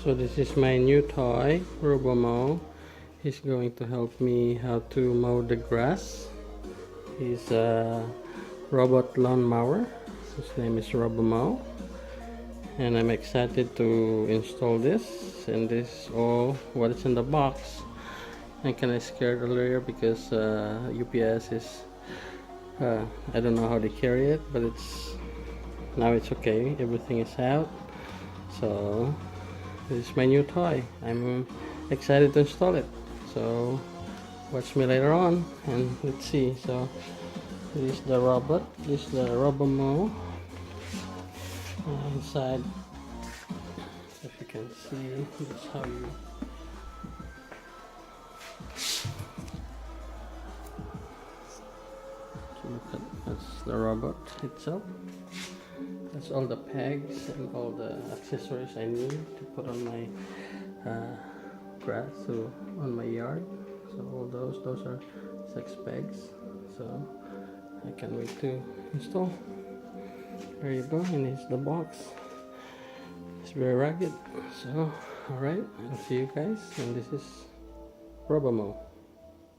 So this is my new toy, Robomow. He's going to help me how to mow the grass. He's a robot lawnmower. His name is Robomow. And I'm excited to install this. And this is all what is in the box. I'm kind of scared earlier because UPS is, I don't know how they carry it, but now it's okay. Everything is out. So this is my new toy. I'm excited to install it. So watch me later on and let's see. So this is the robot. This is the Robomow. Inside, if you can see, this is how you look at. That's the robot itself. That's all the pegs and all the accessories I need to put on my grass, so on my yard. So all those are 6 pegs. So I can't wait to install. There you go, and it's the box. It's very rugged. So alright, I'll see you guys, and this is Robomow.